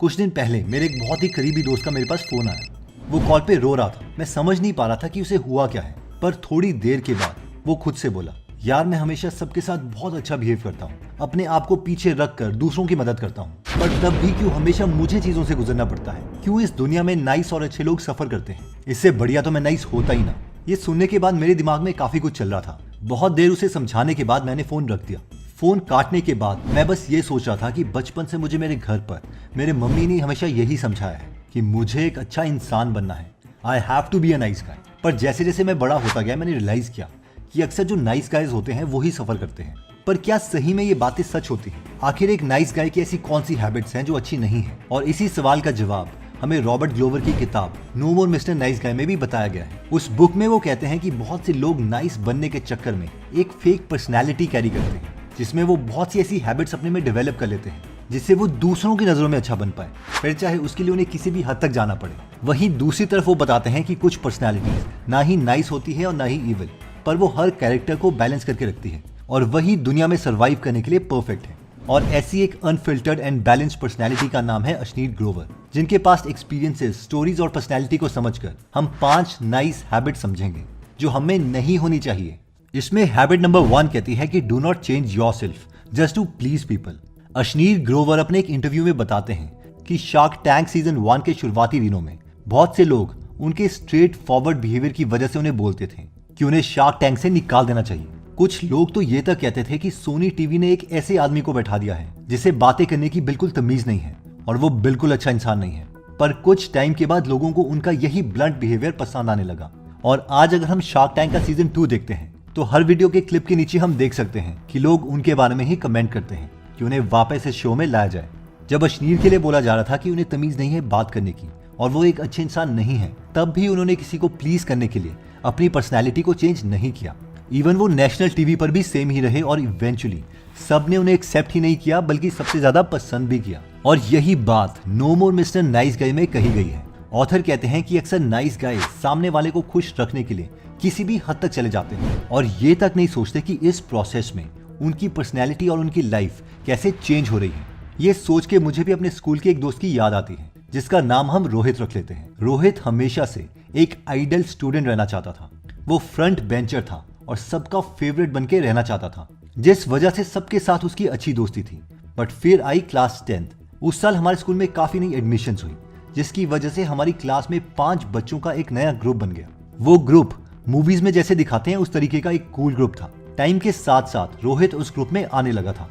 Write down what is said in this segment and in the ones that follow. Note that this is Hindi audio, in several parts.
कुछ दिन पहले मेरे एक बहुत ही करीबी दोस्त का मेरे पास फोन आया। वो कॉल पे रो रहा था। मैं समझ नहीं पा रहा था कि उसे हुआ क्या है, पर थोड़ी देर के बाद वो खुद से बोला, यार मैं हमेशा सबके साथ बहुत अच्छा बिहेव करता हूँ, अपने आप को पीछे रख कर दूसरों की मदद करता हूँ, पर तब भी क्यों हमेशा मुझे चीजों से गुजरना पड़ता है? क्यों इस दुनिया में नाइस और अच्छे लोग सफर करते हैं? इससे बढ़िया तो मैं नाइस होता ही ना। ये सुनने के बाद मेरे दिमाग में काफी कुछ चल रहा था। बहुत देर उसे समझाने के बाद मैंने फोन रख दिया। फोन काटने के बाद मैं बस ये सोच रहा था कि बचपन से मुझे मेरे घर पर मेरे मम्मी ने हमेशा यही समझाया है कि मुझे एक अच्छा इंसान बनना है। I have to be a nice guy. पर जैसे जैसे मैं बड़ा होता गया मैंने रियलाइज किया कि अक्सर जो नाइस गाइज होते हैं वही सफर करते हैं। पर क्या सही में ये बातें सच होती हैं? आखिर एक नाइस गाय की ऐसी कौन सी हैबिट्स हैं जो अच्छी नहीं है? और इसी सवाल का जवाब हमें रॉबर्ट ग्लोवर की किताब नो मोर मिस्टर नाइस गाय में भी बताया गया है। उस बुक में वो कहते हैं कि बहुत से लोग नाइस बनने के चक्कर में एक फेक पर्सनैलिटी कैरी करते हैं, जिसमें वो बहुत सी ऐसी हैबिट्स अपने में डेवलप कर लेते हैं जिससे वो दूसरों की नजरों में अच्छा बन पाए, फिर चाहे उसके लिए उन्हें किसी भी हद तक जाना पड़े। वहीं दूसरी तरफ वो बताते हैं कि कुछ पर्सनैलिटीज ना ही नाइस होती है और ना ही इविल, पर वो हर कैरेक्टर को बैलेंस करके रखती है और वही दुनिया में सर्वाइव करने के लिए परफेक्ट है। और ऐसी एक अनफिल्टर्ड एंड बैलेंस्ड पर्सनैलिटी का नाम है अशनीर ग्रोवर, जिनके पास एक्सपीरियंसेस, स्टोरीज और पर्सनैलिटी को समझकर हम 5 नाइस हैबिट समझेंगे जो हमें नहीं होनी चाहिए। इसमें हैबिट नंबर 1 कहती है कि do not change yourself just to please people. Ashneer Grover अपने एक इंटरव्यू में बताते हैं कि शार्क टैंक सीजन 1 के शुरुआती दिनों में बहुत से लोग उनके स्ट्रेट फॉरवर्ड बिहेवियर की वजह से उन्हें बोलते थे कि उन्हें शार्क टैंक से निकाल देना चाहिए। कुछ लोग तो ये तक कहते थे कि सोनी टीवी ने एक ऐसे आदमी को बैठा दिया है जिसे बातें करने की बिल्कुल तमीज नहीं है और वो बिल्कुल अच्छा इंसान नहीं है। पर कुछ टाइम के बाद लोगों को उनका यही ब्लंट बिहेवियर पसंद आने लगा और आज अगर हम शार्क टैंक का सीजन 2 देखते हैं तो हर वीडियो के क्लिप के नीचे हम देख सकते हैं कि लोग उनके बारे में ही कमेंट करते हैं कि उन्हें वापस इस शो में लाया जाए। जब अशनीर के लिए बोला जा रहा था कि उन्हें तमीज नहीं है बात करने की और वो एक अच्छे इंसान नहीं है, तब भी उन्होंने किसी को प्लीज करने के लिए अपनी पर्सनैलिटी को चेंज नहीं किया। इवन वो नेशनल टीवी पर भी सेम ही रहे और इवेंचुअली सबने उन्हें एक्सेप्ट ही नहीं किया बल्कि सबसे ज्यादा पसंद भी किया। और यही बात नो मोर मिस्टर नाइस गाय में कही गई है। ऑथर कहते हैं कि अक्सर नाइस गाय सामने वाले को खुश रखने के लिए किसी भी हद तक चले जाते हैं और ये तक नहीं सोचते कि इस प्रोसेस में उनकी पर्सनैलिटी और उनकी लाइफ कैसे चेंज हो रही है। ये सोच के मुझे भी अपने स्कूल के एक दोस्त की याद आती है जिसका नाम हम रोहित रख लेते हैं। रोहित हमेशा से एक आइडल स्टूडेंट रहना चाहता था। वो फ्रंट बेंचर था और सबका फेवरेट बनके रहना चाहता था, जिस वजह से सबके साथ उसकी अच्छी दोस्ती थी। बट फिर आई क्लास 10। उस साल हमारे स्कूल में काफी नई एडमिशंस हुई, जिसकी वजह से हमारी क्लास में 5 बच्चों का एक नया ग्रुप बन गया। वो ग्रुप मूवीज में जैसे दिखाते हैं उस तरीके का एक कूल ग्रुप था। टाइम के साथ साथ रोहित उस ग्रुप में आने लगा था।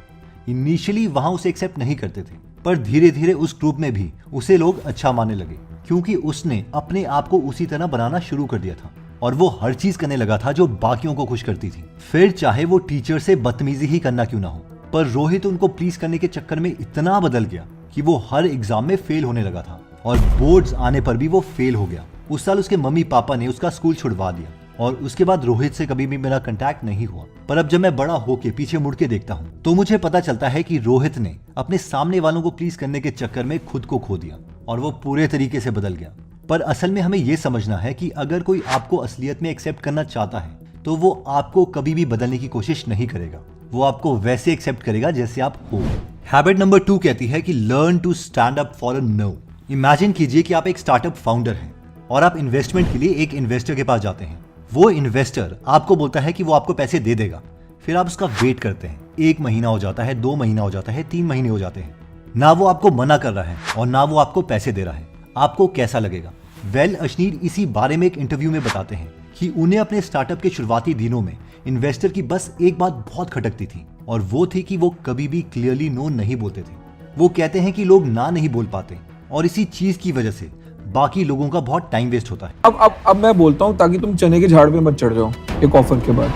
इनिशियली वहां उसे एक्सेप्ट नहीं करते थे, पर धीरे धीरे उस ग्रुप में भी उसे लोग अच्छा मानने लगे क्योंकि उसने अपने आप को उसी तरह बनाना शुरू कर दिया था और वो हर चीज करने लगा था जो बाकियों को खुश करती थी, फिर चाहे वो टीचर से बदतमीजी ही करना क्यों ना हो। पर रोहित उनको प्लीज करने के चक्कर में इतना बदल गया कि वो हर एग्जाम में फेल होने लगा था और बोर्ड्स आने पर भी वो फेल हो गया। उस साल उसके मम्मी पापा ने उसका स्कूल छुड़वा दिया और उसके बाद रोहित से कभी भी मेरा कांटेक्ट नहीं हुआ। पर अब जब मैं बड़ा होके पीछे मुड़ के देखता हूँ तो मुझे पता चलता है कि रोहित ने अपने सामने वालों को प्लीज करने के चक्कर में खुद को खो दिया और वो पूरे तरीके से बदल गया। पर असल में हमें ये समझना है कि अगर कोई आपको असलियत में एक्सेप्ट करना चाहता है तो वो आपको कभी भी बदलने की कोशिश नहीं करेगा, वो आपको वैसे एक्सेप्ट करेगा जैसे आप हो। हैबिट नंबर 2 कहती है कि learn to stand up for a no. Imagine कीजिए कि आप एक स्टार्टअप फाउंडर हैं और आप इन्वेस्टमेंट के लिए एक इन्वेस्टर के पास जाते हैं। वो इन्वेस्टर आपको बोलता है कि वो आपको पैसे दे देगा, फिर आप उसका वेट करते हैं। 1 महीना हो जाता है, 2 महीना हो जाता है, 3 महीने हो जाते हैं, ना वो आपको मना कर रहा है और ना वो आपको पैसे दे रहा है। आपको कैसा लगेगा? वेल, अशनीर इसी बारे में एक इंटरव्यू में बताते हैं कि उन्हें अपने स्टार्टअप के शुरुआती दिनों में इन्वेस्टर की बस एक बात बहुत खटकती थी और वो थी कि वो कभी भी क्लियरली नो नहीं बोलते थे। वो कहते हैं कि लोग ना नहीं बोल पाते और इसी चीज की वजह से बाकी लोगों का बहुत टाइम वेस्ट होता है। अब मैं बोलता हूँ ताकि तुम चने के झाड़ पे मत चढ़ जाओ एक ऑफर के बाद,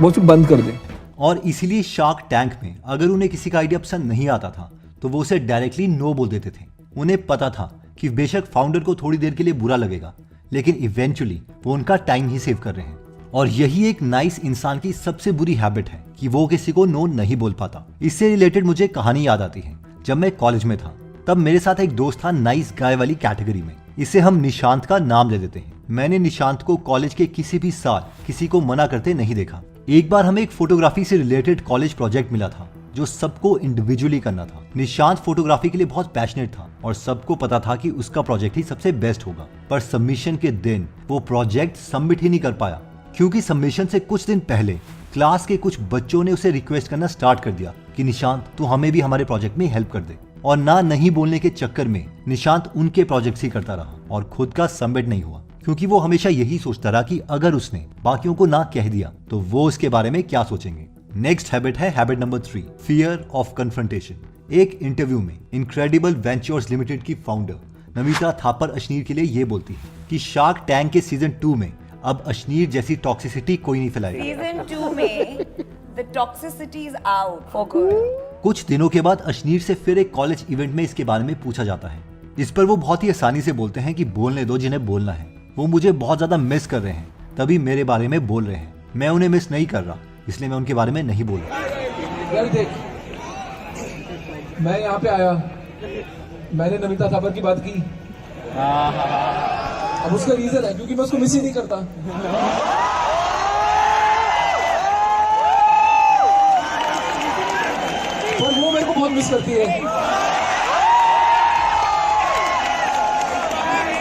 वो सिर्फ बंद कर दे। और इसीलिए शार्क टैंक में अगर उन्हें किसी का आइडिया पसंद नहीं आता था तो वो उसे डायरेक्टली नो बोल देते थे। उन्हें पता था कि बेशक फाउंडर को थोड़ी देर के लिए बुरा लगेगा, लेकिन इवेंचुअली वो उनका टाइम ही सेव कर रहे हैं। और यही एक नाइस इंसान की सबसे बुरी हैबिट है कि वो किसी को नो नहीं बोल पाता। इससे रिलेटेड मुझे कहानी याद आती है। जब मैं कॉलेज में था तब मेरे साथ एक दोस्त था नाइस गाय वाली कैटेगरी में। इसे हम निशांत का नाम दे देते हैं। मैंने निशांत को कॉलेज के किसी भी साल किसी को मना करते नहीं देखा। एक बार हमें एक फोटोग्राफी से रिलेटेड कॉलेज प्रोजेक्ट मिला था जो सबको इंडिविजुअली करना था। निशांत फोटोग्राफी के लिए बहुत पैशनेट था और सबको पता था कि उसका प्रोजेक्ट ही सबसे बेस्ट होगा, पर सबमिशन के दिन वो प्रोजेक्ट सबमिट ही नहीं कर पाया क्योंकि सबमिशन से कुछ दिन पहले क्लास के कुछ बच्चों ने उसे रिक्वेस्ट करना स्टार्ट कर दिया कि निशांत तू हमें भी हमारे प्रोजेक्ट में हेल्प कर दे, और ना नहीं बोलने के चक्कर में निशांत उनके प्रोजेक्ट्स ही करता रहा और खुद का सबमिट नहीं हुआ क्योंकि वो हमेशा यही सोचता रहा कि अगर उसने बाकियों को ना कह दिया तो वो उसके बारे में क्या सोचेंगे। नेक्स्ट हैबिट है habit number 3, fear of confrontation. एक इंटरव्यू में इनक्रेडिबल वेंचर्स लिमिटेड की फाउंडर नमिता थापर अशनीर के लिए ये बोलती है कि शार्क टैंक के सीजन 2 में अब अशनीर जैसी टॉक्सिसिटी कोई नहीं फैलाएगा। सीजन 2 में the toxicity is out for good। कुछ दिनों के बाद अशनीर से फिर एक कॉलेज इवेंट में इसके बारे में पूछा जाता है। इस पर वो बहुत ही आसानी से बोलते हैं कि बोलने दो जिन्हें बोलना है, वो मुझे बहुत ज्यादा मिस कर रहे हैं तभी मेरे बारे में बोल रहे हैं, मैं उन्हें मिस नहीं कर रहा इसलिए मैं उनके बारे में नहीं बोल रहा। यार देख, मैं यहाँ पे आया, मैंने नमिता थापर की बात की, अब उसका रीजन है क्योंकि मैं उसको मिस ही नहीं करता। पर वो मेरे को बहुत मिस करती है,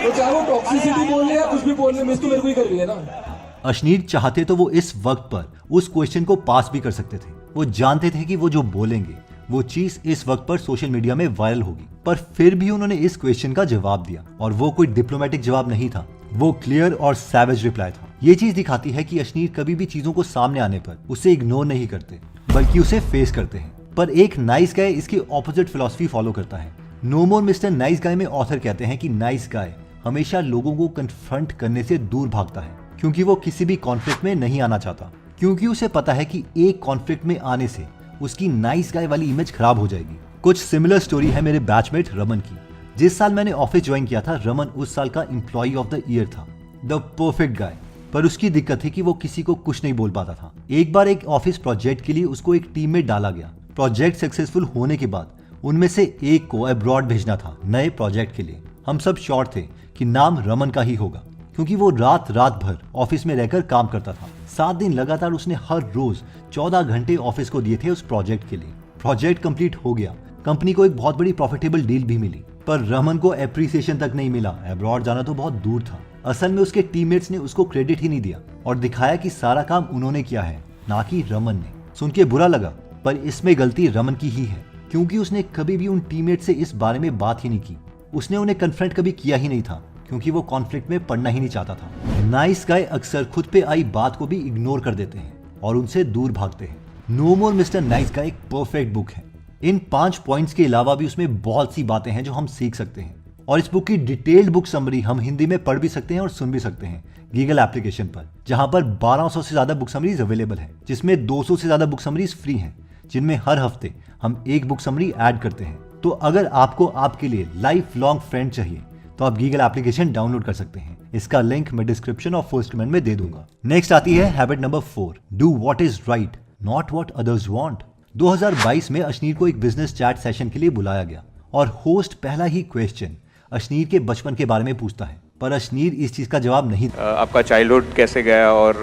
तो चाहे वो टॉक्सिसिटी बोल ले या कुछ भी बोल ले, मिस तो मेरे को ही कर रही है ना। अशनीर चाहते तो वो इस वक्त पर उस क्वेश्चन को पास भी कर सकते थे। वो जानते थे कि वो जो बोलेंगे वो चीज इस वक्त पर सोशल मीडिया में वायरल होगी, पर फिर भी उन्होंने इस क्वेश्चन का जवाब दिया और वो कोई डिप्लोमेटिक जवाब नहीं था, वो क्लियर और सैवेज रिप्लाई था। ये चीज दिखाती है कि अशनीर कभी भी चीजों को सामने आने पर उसे इग्नोर नहीं करते बल्कि उसे फेस करते हैं। पर एक नाइस गाय इसकी ऑपोजिट फिलॉसफी फॉलो करता है। नो मोर मिस्टर नाइस गाय में ऑथर कहते हैं कि नाइस गाय हमेशा लोगों को कन्फ्रंट करने से दूर भागता है क्योंकि वो किसी भी कॉन्फ्लिक्ट में नहीं आना चाहता, क्योंकि उसे पता है कि एक कॉन्फ्लिक्ट में आने से उसकी नाइस गाय वाली इमेज खराब हो जाएगी। कुछ सिमिलर स्टोरी है मेरे बैचमेट रमन की। जिस साल मैंने ऑफिस ज्वाइन किया था, रमन उस साल का एम्प्लॉय ऑफ द ईयर था, द परफेक्ट गाय। पर उसकी दिक्कत थी कि वो किसी को कुछ नहीं बोल पाता था। एक बार एक ऑफिस प्रोजेक्ट के लिए उसको एक टीम में डाला गया। प्रोजेक्ट सक्सेसफुल होने के बाद उनमें से एक को अब्रॉड भेजना था नए प्रोजेक्ट के लिए। हम सब श्योर थे कि नाम रमन का ही होगा क्योंकि वो रात भर ऑफिस में रहकर काम करता था। 7 दिन लगातार उसने हर रोज 14 घंटे ऑफिस को दिए थे उस प्रोजेक्ट के लिए। प्रोजेक्ट कंप्लीट हो गया, कंपनी को एक बहुत बड़ी प्रॉफिटेबल डील भी मिली, पर रमन को एप्रिसिएशन तक नहीं मिला। अब्रॉड जाना तो बहुत दूर था। असल में उसके टीममेट्स ने उसको क्रेडिट ही नहीं दिया और दिखाया कि सारा काम उन्होंने किया है, ना कि रमन ने। सुन के बुरा लगा, पर इसमें गलती रमन की ही है क्योंकि उसने कभी भी उन टीममेट से इस बारे में बात ही नहीं की। उसने उन्हें कन्फ्रंट कभी किया ही नहीं था क्योंकि वो कॉन्फ्लिक्ट में पड़ना ही नहीं चाहता था। नाइस गाय अक्सर खुद पे आई बात को भी इग्नोर कर देते हैं और उनसे दूर भागते हैं। नो मोर मिस्टर नाइस गाय एक परफेक्ट बुक है। इन 5 पॉइंट्स के अलावा भी उसमें बहुत सी बातें हैं जो हम सीख सकते हैं, और इस बुक की डिटेल्ड बुक समरी हम हिंदी में पढ़ भी सकते हैं और सुन भी सकते हैं गीगल एप्लीकेशन पर, जहां पर 1200 से ज्यादा बुक समरीज अवेलेबल है, जिसमें 200 से ज्यादा बुक समरीज फ्री हैं, जिनमें हर हफ्ते हम एक बुक समरी ऐड करते हैं। तो अगर आपको आपके लिए लाइफ लॉन्ग फ्रेंड चाहिए तो आप गीगल एप्लीकेशन डाउनलोड कर सकते हैं। इसका लिंक मैं डिस्क्रिप्शन और फर्स्ट कमेंट में दे दूंगा। नेक्स्ट आती है habit number 4, do what is right not what others want. 2022 में अशनीर को एक बिजनेस चैट सेशन के लिए बुलाया गया और होस्ट पहला ही क्वेश्चन अशनीर के बचपन के बारे में पूछता है, पर अशनीर इस चीज का जवाब नहीं था। आपका चाइल्डहुड कैसे गया और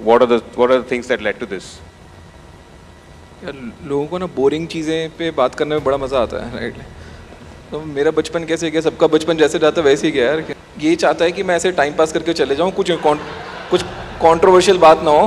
what are the things that led to this? यार लोगों को ना बोरिंग चीज़ें पे बात करने में बड़ा मज़ा आता है, राइट। तो मेरा बचपन कैसे गया, सबका बचपन जैसे जाता है वैसे ही गया यार। ये चाहता है कि मैं ऐसे टाइम पास करके चले जाऊँ, कुछ कंट्रोवर्शियल बात ना हो।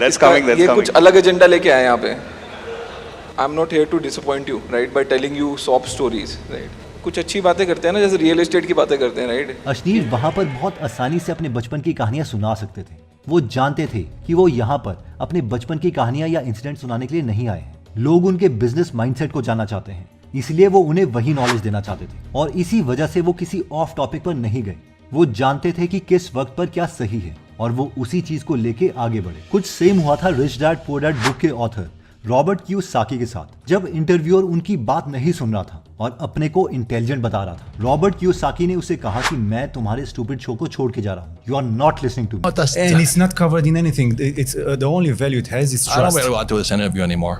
ये कुछ अलग एजेंडा लेके आए यहाँ पे। I am not here to disappoint you, right, by telling you soft stories, right. कुछ अच्छी बातें करते हैं ना, जैसे रियल एस्टेट की बातें करते हैं, राइट। अशनीर वहाँ पर बहुत आसानी से अपने बचपन की कहानियां सुना सकते थे। वो जानते थे कि वो यहाँ पर अपने बचपन की कहानियां या इंसिडेंट सुनाने के लिए नहीं आए हैं। लोग उनके बिजनेस माइंडसेट को जानना चाहते हैं, इसलिए वो उन्हें वही नॉलेज देना चाहते थे, और इसी वजह से वो किसी ऑफ टॉपिक पर नहीं गए। वो जानते थे कि किस वक्त पर क्या सही है और वो उसी चीज को लेके आगे बढ़े। कुछ सेम हुआ था rich dad poor dad book के ऑथर रॉबर्ट कियोसाकी के साथ, जब इंटरव्यूअर उनकी बात नहीं सुन रहा था और अपने को इंटेलिजेंट बता रहा था। रॉबर्ट कियोसाकी ने उसे कहा कि मैं तुम्हारे स्टूपिड शो को छोड़ के जा रहा हूँ, you are not listening to me. And it's not covered in anything. It's the only value it has is I don't trust. really want to do this interview anymore.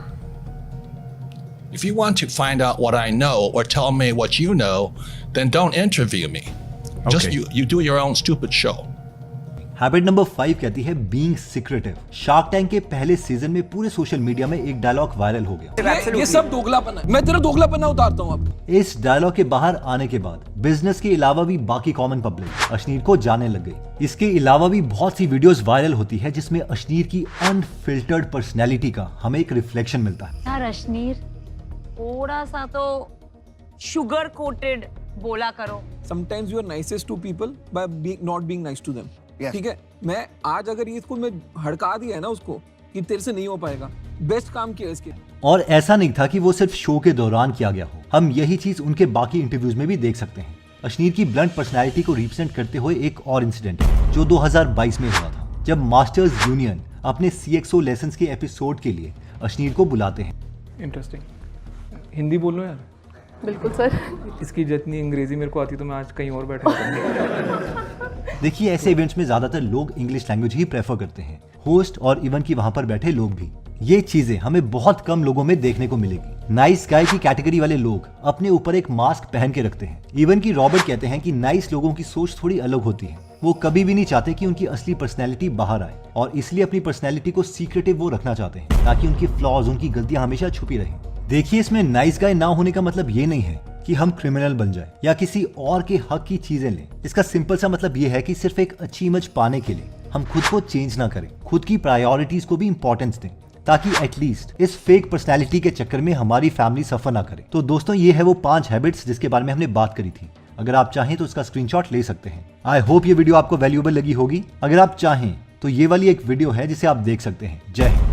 If you want to find out what I know or tell me what you know, then don't interview me. Just Okay. you do your own stupid show. Habit number 5 कहती है बीइंग सीक्रेटिव। शार्क टैंक के पहले सीजन में पूरे सोशल मीडिया में एक डायलॉग वायरल हो गया। ये सब दोगलापन है। मैं तेरा दोगलापन उतारता हूँ अब। इस डायलॉग के बाहर आने के बाद बिजनेस के अलावा भी बाकी कॉमन पब्लिक अश्नीर को जानने लग गई। इसके अलावा भी बहुत सी वीडियोस वायरल होती है जिसमें अश्नीर की अनफिल्टर्ड पर्सनैलिटी का हमें एक रिफ्लेक्शन मिलता है। यार अश्नीर, थोड़ा सा तो शुगर कोटेड बोला करो। Sometimes you are nicest to people by not being nice to them. ठीक है, मैं आज अगर ये इसको मैं हड़का दिया है ना उसको कि तेरे से नहीं हो पाएगा, बेस्ट काम किया इसके। और ऐसा नहीं था कि वो सिर्फ शो के दौरान किया गया हो, हम यही चीज उनके बाकी इंटरव्यूज में भी देख सकते हैं। अश्नीर की ब्लंट पर्सनैलिटी को रिप्रेजेंट करते हुए एक और इंसिडेंट है जो 2022 में हुआ था, जब मास्टर्स यूनियन अपने CXO लेसन्स के एपिसोड के लिए अश्नीर को बुलाते हैं। इंटरेस्टिंग। हिंदी बोल लो यार। बिल्कुल सर। इसकी जितनी अंग्रेजी मेरे को आती तो मैं आज कहीं और बैठा होता। देखिए, ऐसे इवेंट्स में ज्यादातर लोग इंग्लिश लैंग्वेज ही प्रेफर करते हैं, होस्ट और इवन की वहां पर बैठे लोग भी। ये चीजें हमें बहुत कम लोगों में देखने को मिलेगी। नाइस गाय की कैटेगरी वाले लोग अपने ऊपर एक मास्क पहन के रखते हैं। इवन की रॉबर्ट कहते हैं कि नाइस लोगों की सोच थोड़ी अलग होती है। वो कभी भी नहीं चाहते कि उनकी असली पर्सनैलिटी बाहर आए और इसलिए अपनी पर्सनैलिटी को सीक्रेटिव वो रखना चाहते हैं ताकि उनकी फ्लॉज, उनकी गलतियां हमेशा छुपी रहें। देखिए, इसमें नाइस गाय ना होने का मतलब ये नहीं है कि हम क्रिमिनल बन जाए या किसी और के हक की चीजें लें। इसका सिंपल सा मतलब ये है कि सिर्फ एक अच्छी इमेज पाने के लिए हम खुद को चेंज ना करें, खुद की प्रायोरिटीज को भी इंपॉर्टेंस दें ताकि एटलीस्ट इस फेक पर्सनैलिटी के चक्कर में हमारी फैमिली सफर ना करे। तो दोस्तों, ये है वो 5 हैबिट्स जिसके बारे में हमने बात करी थी। अगर आप चाहें तो इसका स्क्रीनशॉट ले सकते हैं। आई होप ये वीडियो आपको वैल्यूएबल लगी होगी। अगर आप चाहें तो ये वाली एक वीडियो है जिसे आप देख सकते हैं। जय हिंद।